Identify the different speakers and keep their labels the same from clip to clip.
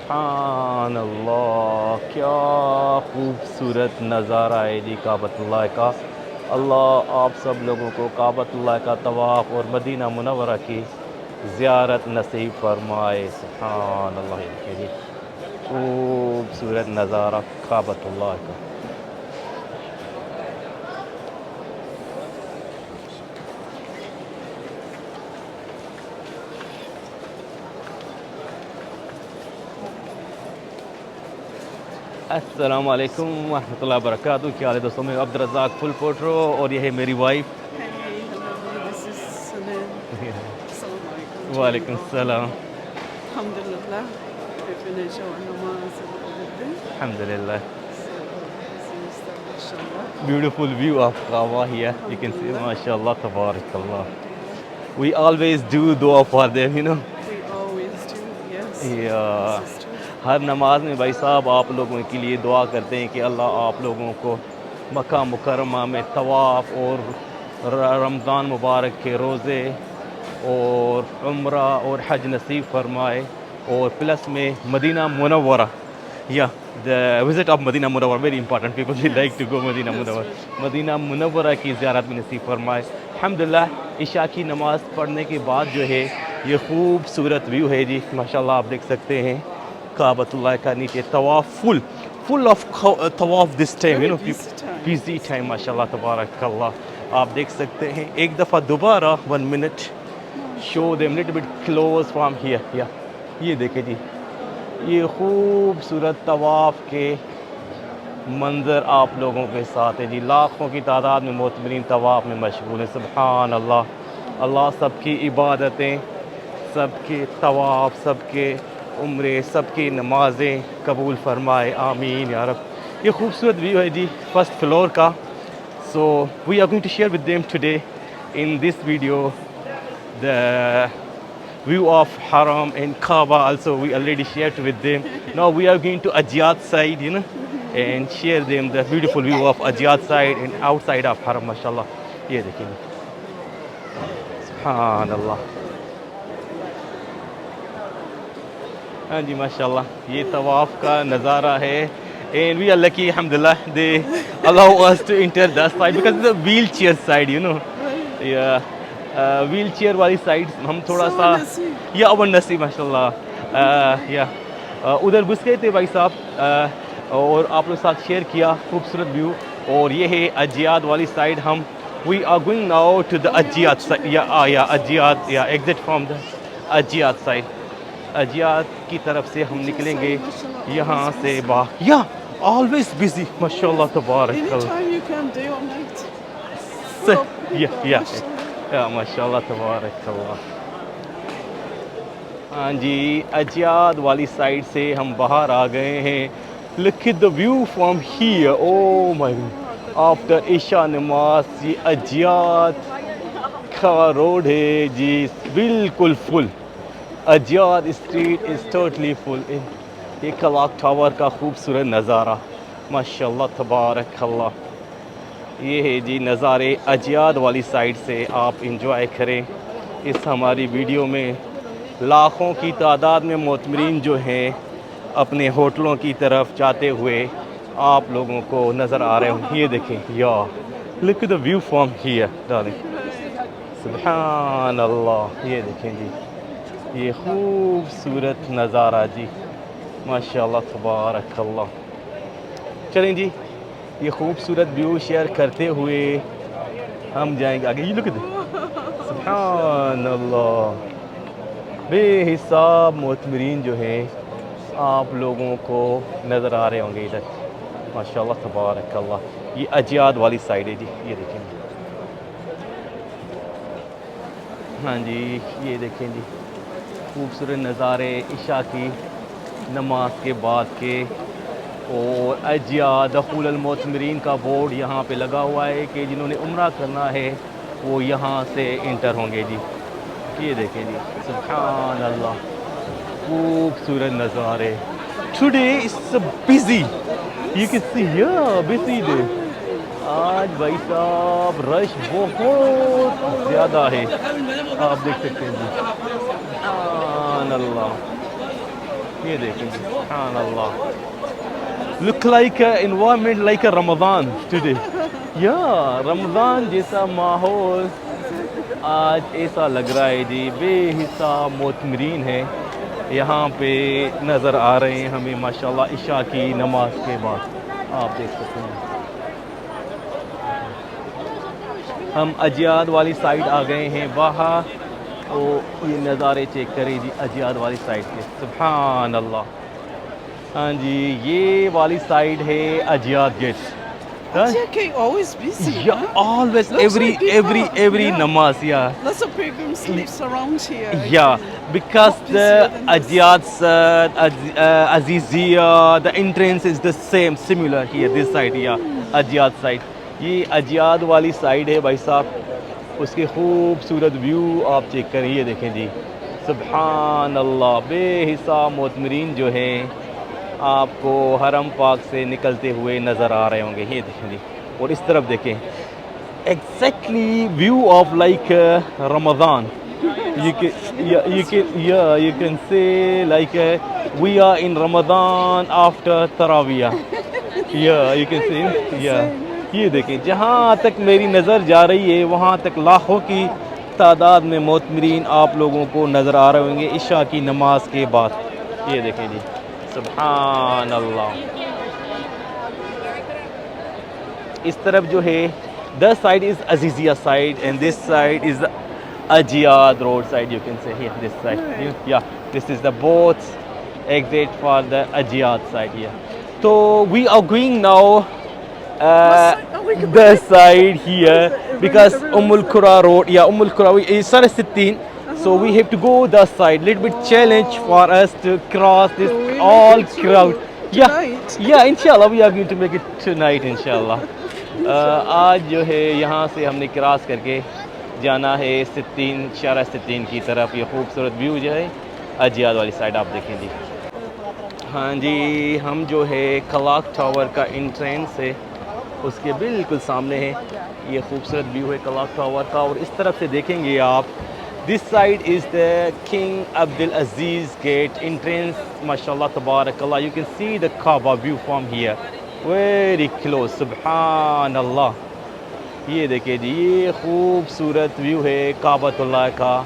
Speaker 1: سبحان اللہ، کیا خوبصورت نظارہ ہے جی کعبۃ اللہ کا۔ اللہ آپ سب لوگوں کو کعبۃ اللہ کا طواف اور مدینہ منورہ کی زیارت نصیب فرمائے۔ سبحان اللہ، یہ دیکھیں جی خوبصورت نظارہ کعبۃ اللہ کا۔ السلام علیکم ورحمۃ اللہ وبرکاتہ، کیا حال ہے دوستوں؟ میں عبدالرزاق فل پوٹرو اور یہ ہے میری wife.
Speaker 2: Hey, hello, this is Salim. Assalamu alaikum.
Speaker 1: وعلیکم السلام۔
Speaker 2: Alhamdulillah, we finished our namaz and everything.
Speaker 1: الحمدللہ،
Speaker 2: So, this is the mashallah.
Speaker 1: beautiful view of Kaaba here. You can see,
Speaker 2: Alhamdulillah.
Speaker 1: mashallah, tabarakallah.
Speaker 2: Alhamdulillah.
Speaker 1: We always do dua for them, you know.
Speaker 2: We always do, yes.
Speaker 1: Yeah.
Speaker 2: This is true.
Speaker 1: ہر نماز میں بھائی صاحب آپ لوگوں کے لیے دعا کرتے ہیں کہ اللہ آپ لوگوں کو مکہ مکرمہ میں طواف اور رمضان مبارک کے روزے اور عمرہ اور حج نصیب فرمائے، اور پلس میں مدینہ منورہ، یا the visit of مدینہ منورہ very important, people they like to go مدینہ منورہ، مدینہ منورہ کی زیارت بھی نصیب فرمائے۔ الحمدللہ عشاء کی نماز پڑھنے کے بعد جو ہے یہ خوبصورت ویو ہے جی، ماشاءاللہ آپ دیکھ سکتے ہیں کعبۃ اللہ کا نیچے طواف full of طواف this time, you know,
Speaker 2: Very busy time.
Speaker 1: busy time، ماشاءاللہ تبارک اللہ۔ آپ دیکھ سکتے ہیں ایک دفعہ دوبارہ 1 minute show them little bit close from here. یہ دیکھیں جی، یہ خوبصورت طواف کے منظر آپ لوگوں کے ساتھ ہے جی، لاکھوں کی تعداد میں معتمرین طواف میں مشغول ہیں۔ سبحان اللہ، اللہ سب کی عبادتیں، سب کے طواف، سب کے عمرے، سب کی نمازیں قبول فرمائے، آمین یا رب۔ یہ خوبصورت ویو ہے جی فرسٹ فلور کا۔ So we are going to share with them today in this video the view of Haram and Kaaba. Also we already shared with them. Now we are going to Ajiyat side, you know, and share them the beautiful view of Ajiyat side and outside of Haram. mashallah. یہ دیکھیں سبحان اللہ، ہاں جی ماشاءاللہ، یہ طواف کا نظارہ ہے۔ And we are lucky, alhamdulillah, they allow us to enter that side because it's a wheelchair side, you know.
Speaker 2: Right.
Speaker 1: Yeah, wheelchair والی سائڈ ہم تھوڑا
Speaker 2: So
Speaker 1: سا
Speaker 2: nasib.
Speaker 1: یا اول نصیب ماشاءاللہ، یا ادھر گھس گئے تھے بھائی صاحب، اور آپ لوگ ساتھ شیئر کیا خوبصورت ویو۔ اور یہ ہے اجیاد والی سائڈ، ہم we are going now to the Ajyad side, یا اجیاد، یا exit from the Ajyad side. Ajyad کی طرف سے ہم نکلیں گے یہاں سے یا آلویز بزی، ماشاءاللہ تبارک اللہ،
Speaker 2: Anytime you can day or night.
Speaker 1: یا ماشاء اللہ تبارک اللہ۔ ہاں جی، اجیاد والی سائڈ سے ہم باہر آ گئے ہیں۔ Look at the view from here. Oh my God. After عشاء نماز یہ اجیاد کا روڈ ہے جی بالکل فل، اجیاد اسٹریٹ از ٹوٹلی فل۔ یہ کلاک ٹاور کا خوبصورت نظارہ، ماشاءاللہ تبارک اللہ۔ یہ ہے جی نظارے اجیاد والی سائڈ سے، آپ انجوائے کریں اس ہماری ویڈیو میں۔ لاکھوں کی تعداد میں معتمرین جو ہیں اپنے ہوٹلوں کی طرف جاتے ہوئے آپ لوگوں کو نظر آ رہے ہوں۔ یہ دیکھیں، یا look at the view from here darling، سبحان اللہ۔ یہ دیکھیں جی، یہ خوبصورت نظارہ جی، ماشاءاللہ تبارک اللہ۔ چلیں جی، یہ خوبصورت ویو شیئر کرتے ہوئے ہم جائیں گے آگے۔ یہ لوگ سبحان اللہ، بے حساب معتمرین جو ہیں آپ لوگوں کو نظر آ رہے ہوں گے ادھر، ماشاءاللہ تبارک اللہ۔ یہ اجیاد والی سائڈ ہے جی، یہ دیکھیں گے، ہاں جی یہ دیکھیں جی خوبصورت نظارے عشاء کی نماز کے بعد کے۔ اور اجیاد دخول المعتمرین کا بورڈ یہاں پہ لگا ہوا ہے کہ جنہوں نے عمرہ کرنا ہے وہ یہاں سے انٹر ہوں گے جی۔ یہ دیکھیں جی، سبحان اللہ، خوبصورت نظارے۔ Today is busy, you can C busy day. آج بھائی صاحب رش بہت زیادہ ہے، آپ دیکھ سکتے ہیں جی، سبحان اللہ۔ یہ دیکھیں سبحان اللہ. Look like environment like a Ramadan today. یا رمضان جیسا ماحول آج ایسا لگ رہا ہے جی، بے حساب مطمئن ہے یہاں پہ نظر آ رہے ہیں ہمیں ماشاءاللہ عشاء کی نماز کے بعد. آپ دیکھ سکتے ہیں ہم اجیاد والی سائڈ آ گئے ہیں باہر. تو یہ نظارے چیک کریں جی اجیاد والی سائڈ کے. سبحان اللہ. ہاں جی یہ والی سائڈ ہے اجیاد get.
Speaker 2: Okay, always busy.
Speaker 1: Yeah,
Speaker 2: huh?
Speaker 1: always
Speaker 2: Lots of people.
Speaker 1: every
Speaker 2: Yeah.
Speaker 1: namaz, yeah.
Speaker 2: Lots of pilgrims lives around here.
Speaker 1: Yeah, because
Speaker 2: Not
Speaker 1: the
Speaker 2: busier than this.
Speaker 1: Ajiyad Sad, Azizia, the entrance is the same, similar here, this side, yeah, Ajiyad side. یہ اجیاد والی side ہے بھائی صاحب. اس کے خوبصورت view آپ check کریں. یہ دیکھیں جی سبحان اللہ، بے حساب مطمئن جو ہیں آپ کو حرم پاک سے نکلتے ہوئے نظر آ رہے ہوں گے. یہ دیکھیں جی اور اس طرف دیکھیں exactly view of like Ramzan. you can say like we are in Ramadan after Tarawih. Yeah, you can say yeah. یہ دیکھیں جہاں تک میری نظر جا رہی ہے وہاں تک لاکھوں کی تعداد میں مطمئن آپ لوگوں کو نظر آ رہے ہوں گے عشاء کی نماز کے بعد. یہ دیکھیں جی سبحان اللہ. اس طرف جو ہے the side is Azizia side and this side is Ajiyad road side, you can say here, this side. Yeah, this is the both exit for the Ajiyad side here. So we are going now the side here because Qura road, yeah, Qura is Sarah 16. So we have to go the side. Little bit challenge for us to cross this all crowd. Yeah, inshallah we are going to make it tonight, inshallah. آج جو ہے یہاں سے ہم نے cross کر کے جانا ہے 16 شارع 16 کی طرف. یہ خوبصورت ویو جو ہے اجیاد والی سائڈ آپ دیکھیں جی. ہاں جی ہم جو ہے کلاک ٹاور کا انٹرنس ہے اس کے بالکل سامنے ہے. یہ خوبصورت ویو ہے کلاک ٹاور کا. اور اس طرف سے دیکھیں گے آپ this side is the King Abdulaziz gate entrance. ماشاء اللہ تبارک اللہ. You can see the Kaaba view from here very close. سبحان اللہ. یہ دیکھیں جی یہ خوبصورت ویو ہے کعبۃ اللہ کا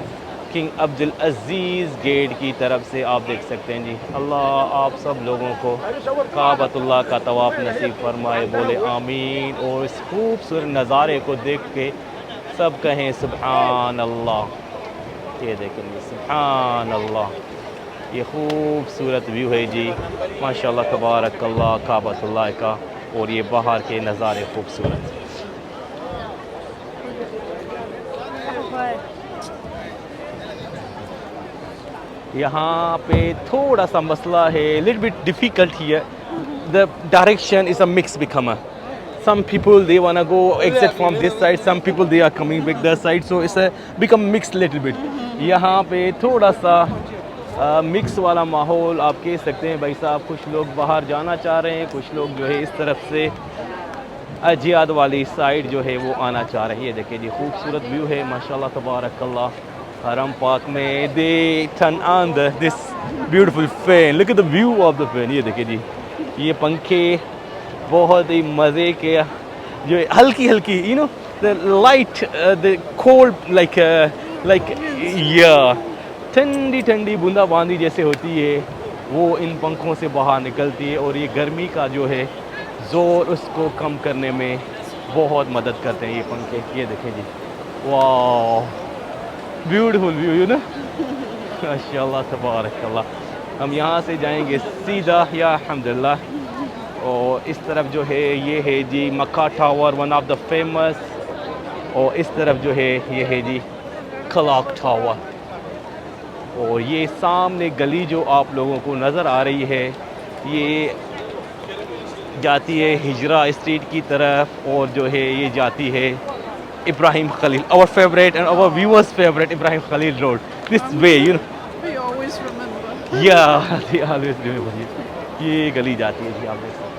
Speaker 1: کنگ عبدالعزیز گیٹ کی طرف سے آپ دیکھ سکتے ہیں جی. اللہ آپ سب لوگوں کو کعبۃ اللہ کا طواف نصیب فرمائے. بولے آمین. اور اس خوبصورت نظارے کو دیکھ کے سب کہیں سبحان اللہ. یہ دیکھیں جی سبحان اللہ. یہ خوبصورت ویو ہے جی ماشاءاللہ تبارک اللہ کعبۃ اللہ کا. اور یہ باہر کے نظارے خوبصورت. یہاں پہ تھوڑا سا مسئلہ ہے little bit difficult here. The direction is a mix become. Some people they wanna go exit from this side, some people they are coming back that side, so it's a become mixed little bit. یہاں پہ تھوڑا سا mix والا ماحول آپ کہہ سکتے ہیں بھائی صاحب. کچھ لوگ باہر جانا چاہ رہے ہیں, کچھ لوگ جو ہے اس طرف سے اجیاد والی سائڈ جو ہے وہ آنا چاہ رہے ہیں. یہ دیکھیں جی خوبصورت ویو ہے ماشاءاللہ تبارک اللہ. حرم پاک میں they turn on this beautiful fan. Look at the view of the fan. یہ دیکھیں جی یہ پنکھے بہت ہی مزے کے جو ہلکی ہلکی you know the light the cold like yeah ٹھنڈی ٹھنڈی بوندا باندی جیسے ہوتی ہے وہ ان پنکھوں سے باہر نکلتی ہے. اور یہ گرمی کا جو ہے زور اس کو کم کرنے میں بہت مدد کرتے ہیں یہ پنکھے. یہ دیکھیں جی واو بیوٹیفل ویو یو نا ماشاء اللہ تبارک اللہ. ہم یہاں سے جائیں گے سیدھا یا الحمدللہ. اور اس طرف جو ہے یہ ہے جی Makkah tower one of the famous. اور اس طرف جو ہے یہ ہے جی کلاک ٹاور. اور یہ سامنے گلی جو آپ لوگوں کو نظر آ رہی ہے یہ جاتی ہے ہجرا اسٹریٹ کی طرف. اور جو ہے یہ جاتی ہے ابراہیم خلیل our favorite and our viewers favorite Ibrahim Khalil road. This way you know.
Speaker 2: We always remember.
Speaker 1: Yeah, they always remember. یہ گلی جاتی ہے جی آپ دیکھ سکتے ہیں.